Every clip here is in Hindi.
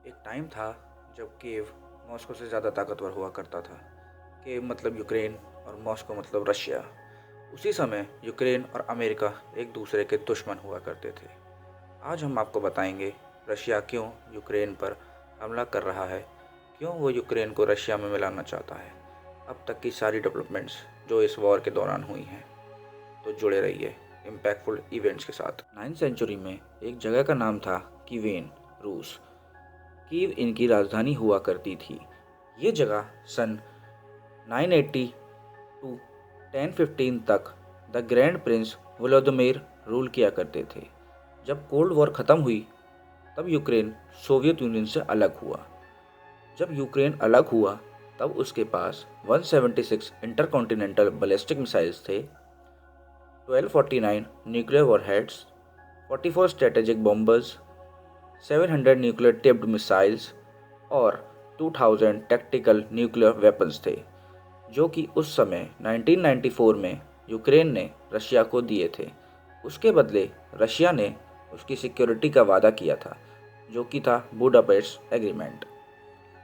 एक टाइम था जब कीव मॉस्को से ज़्यादा ताकतवर हुआ करता था। कीव मतलब यूक्रेन और मॉस्को मतलब रशिया। उसी समय यूक्रेन और अमेरिका एक दूसरे के दुश्मन हुआ करते थे। आज हम आपको बताएंगे रशिया क्यों यूक्रेन पर हमला कर रहा है, क्यों वो यूक्रेन को रशिया में मिलाना चाहता है, अब तक की सारी डेवलपमेंट्स जो इस वॉर के दौरान हुई हैं। तो जुड़े रहिए इम्पैक्टफुल इवेंट्स के साथ। 9वीं सेंचुरी में एक जगह का नाम था कीवेन, रूस। कीव इनकी राजधानी हुआ करती थी। ये जगह सन 980 टू 1015 तक the grand Prince Vladimir rule किया करते थे। जब कोल्ड वॉर ख़त्म हुई तब यूक्रेन सोवियत यूनियन से अलग हुआ। जब यूक्रेन अलग हुआ तब उसके पास 176 इंटरकॉन्टिनेंटल बैलिस्टिक मिसाइल्स थे, 1249 nuclear warheads, 44 strategic bombers, 700 nuclear tipped missiles और 2000 टैक्टिकल न्यूक्लियर वेपन्स थे, जो कि उस समय 1994 में यूक्रेन ने रशिया को दिए थे। उसके बदले रशिया ने उसकी सिक्योरिटी का वादा किया था, जो कि था बुडापेस्ट एग्रीमेंट।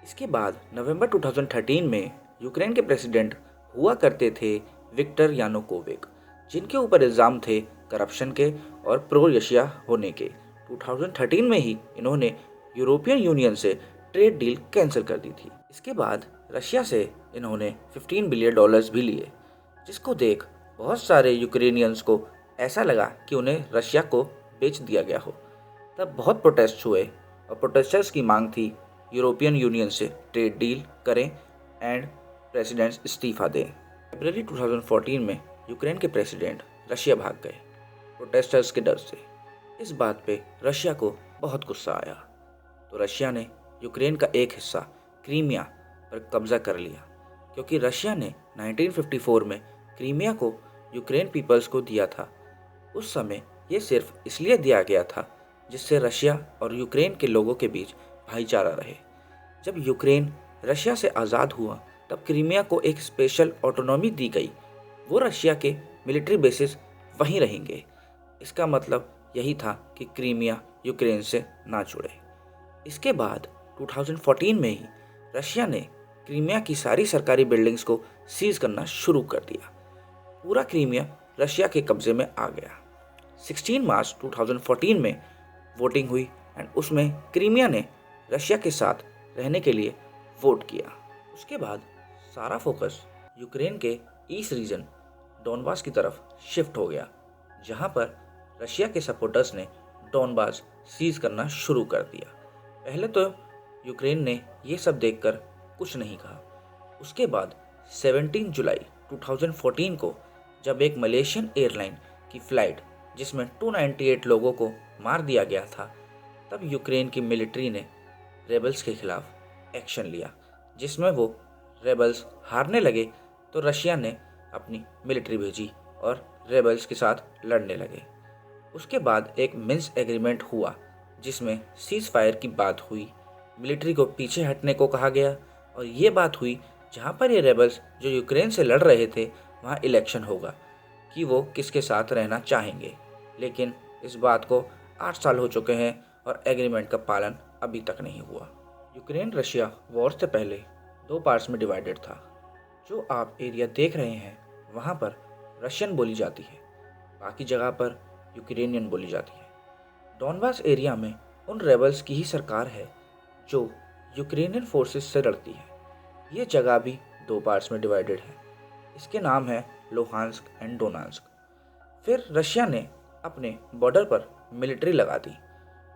इसके बाद नवंबर 2013 में यूक्रेन के प्रेसिडेंट हुआ करते थे विक्टर यानुकोविक, जिनके ऊपर इल्ज़ाम थे करप्शन के और प्रो रशिया होने के। 2013 में ही इन्होंने यूरोपियन यूनियन से ट्रेड डील कैंसिल कर दी थी। इसके बाद रशिया से इन्होंने $15 बिलियन भी लिए, जिसको देख बहुत सारे यूक्रेनियंस को ऐसा लगा कि उन्हें रशिया को बेच दिया गया हो। तब बहुत प्रोटेस्ट हुए और प्रोटेस्टर्स की मांग थी यूरोपियन यूनियन से ट्रेड डील करें एंड प्रेसिडेंट इस्तीफा दें। फरवरी 2014 में यूक्रेन के प्रेसिडेंट रशिया भाग गए प्रोटेस्टर्स के डर से। इस बात पे रशिया को बहुत गुस्सा आया, तो रशिया ने यूक्रेन का एक हिस्सा क्रीमिया पर कब्जा कर लिया, क्योंकि रशिया ने 1954 में क्रीमिया को यूक्रेन पीपल्स को दिया था। उस समय ये सिर्फ इसलिए दिया गया था जिससे रशिया और यूक्रेन के लोगों के बीच भाईचारा रहे। जब यूक्रेन रशिया से आज़ाद हुआ तब क्रीमिया को एक स्पेशल ऑटोनॉमी दी गई। वो रशिया के मिलिट्री बेसिस वहीं रहेंगे। इसका मतलब यही था कि क्रीमिया यूक्रेन से ना जुड़े। इसके बाद 2014 में ही रशिया ने क्रीमिया की सारी सरकारी बिल्डिंग्स को सीज करना शुरू कर दिया। पूरा क्रीमिया रशिया के कब्जे में आ गया। 16 मार्च 2014 में वोटिंग हुई एंड उसमें क्रीमिया ने रशिया के साथ रहने के लिए वोट किया। उसके बाद सारा फोकस यूक्रेन के ईस्ट रीजन डोनबास की तरफ शिफ्ट हो गया, जहां पर रशिया के सपोर्टर्स ने डोनबास सीज करना शुरू कर दिया। पहले तो यूक्रेन ने ये सब देखकर कुछ नहीं कहा। उसके बाद 17 जुलाई 2014 को जब एक मलेशियन एयरलाइन की फ़्लाइट जिसमें 298 लोगों को मार दिया गया था, तब यूक्रेन की मिलिट्री ने रेबल्स के खिलाफ एक्शन लिया, जिसमें वो रेबल्स हारने लगे तो रशिया ने अपनी मिलिट्री भेजी और रेबल्स के साथ लड़ने लगे। उसके बाद एक मिन्स्क एग्रीमेंट हुआ, जिसमें सीज़ फायर की बात हुई, मिलिट्री को पीछे हटने को कहा गया और ये बात हुई जहाँ पर ये रेबल्स जो यूक्रेन से लड़ रहे थे वहाँ इलेक्शन होगा कि वो किसके साथ रहना चाहेंगे। लेकिन इस बात को 8 साल हो चुके हैं और एग्रीमेंट का पालन अभी तक नहीं हुआ। यूक्रेन रशिया वॉर से पहले 2 पार्ट्स में डिवाइडेड था। जो आप एरिया देख रहे हैं वहाँ पर रशियन बोली जाती है, बाकी जगह पर यूक्रेनियन बोली जाती है। डोनबास एरिया में उन रेबल्स की ही सरकार है जो यूक्रेनियन फोर्सेस से लड़ती है। ये जगह भी 2 पार्ट्स में डिवाइडेड है। इसके नाम है लोहांस्क एंड डोनांस्क। फिर रशिया ने अपने बॉर्डर पर मिलिट्री लगा दी।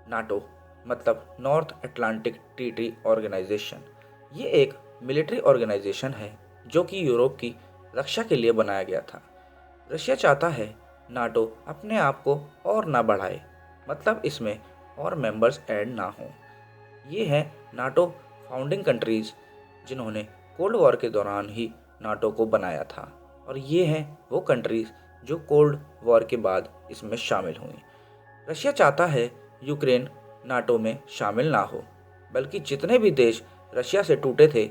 नाटो मतलब नॉर्थ अटलांटिक ट्रीटी ऑर्गेनाइजेशन, ये एक मिलिट्री ऑर्गेनाइजेशन है जो कि यूरोप की रक्षा के लिए बनाया गया था। रशिया चाहता है नाटो अपने आप को और ना बढ़ाए, मतलब इसमें और मेंबर्स ऐड ना हों। ये हैं नाटो फाउंडिंग कंट्रीज़ जिन्होंने कोल्ड वॉर के दौरान ही नाटो को बनाया था, और ये हैं वो कंट्रीज़ जो कोल्ड वॉर के बाद इसमें शामिल हुई। रशिया चाहता है यूक्रेन नाटो में शामिल ना हो, बल्कि जितने भी देश रशिया से टूटे थे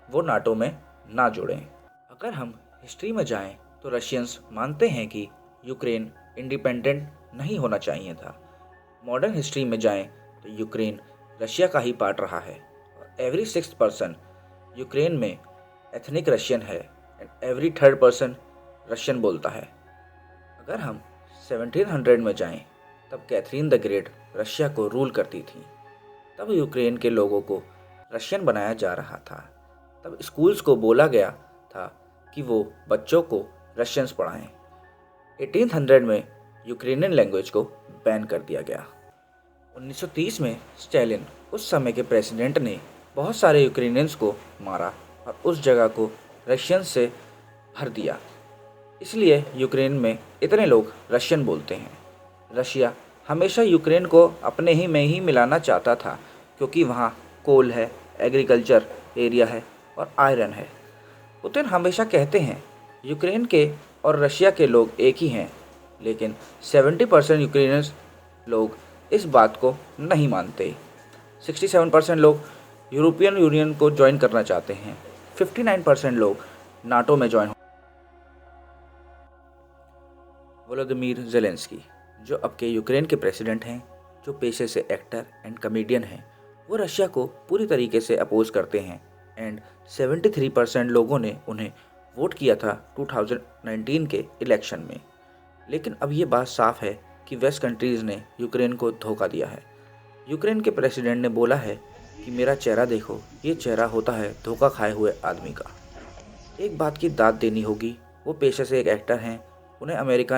वो नाटो में ना जुड़ें। अगर हम हिस्ट्री में जाएं तो रशियंस मानते हैं कि यूक्रेन इंडिपेंडेंट नहीं होना चाहिए था। मॉडर्न हिस्ट्री में जाएं तो यूक्रेन रशिया का ही पार्ट रहा है। एवरी 6th पर्सन यूक्रेन में एथनिक रशियन है and every 3rd person Russian बोलता है। अगर हम 1700 में जाएं, तब कैथरीन द ग्रेट रशिया को रूल करती थी। तब यूक्रेन के लोगों को रशियन बनाया जा रहा था। तब स्कूल्स को बोला गया था कि वो बच्चों को रशियंस पढ़ाएं। 1800 में यूक्रेनियन लैंग्वेज को बैन कर दिया गया। 1930 में स्टालिन, उस समय के प्रेसिडेंट, ने बहुत सारे यूक्रेनियंस को मारा और उस जगह को रशियन से भर दिया। इसलिए यूक्रेन में इतने लोग रशियन बोलते हैं। रशिया हमेशा यूक्रेन को अपने ही में ही मिलाना चाहता था, क्योंकि वहाँ कोल है, एग्रीकल्चर एरिया है और आयरन है। पुतिन हमेशा कहते हैं यूक्रेन के और रशिया के लोग एक ही हैं, लेकिन 70% यूक्रेनियंस लोग इस बात को नहीं मानते। 67% लोग यूरोपियन यूनियन को ज्वाइन करना चाहते हैं। 59% लोग नाटो में ज्वाइन। वोलोदिमीर ज़ेलेंस्की, जो अब के यूक्रेन के प्रेसिडेंट हैं, जो पेशे से एक्टर एंड कमेडियन हैं, वो रशिया को पूरी तरीके से अपोज करते हैं एंड 73% लोगों ने उन्हें वोट किया था 2019 के इलेक्शन में। लेकिन अब ये बात साफ है कि वेस्ट कंट्रीज़ ने यूक्रेन को धोखा दिया है। यूक्रेन के प्रेसिडेंट ने बोला है कि मेरा चेहरा देखो, ये चेहरा होता है धोखा खाए हुए आदमी का। एक बात की दाद देनी होगी, वो पेशे से एक एक्टर हैं, उन्हें अमेरिका ने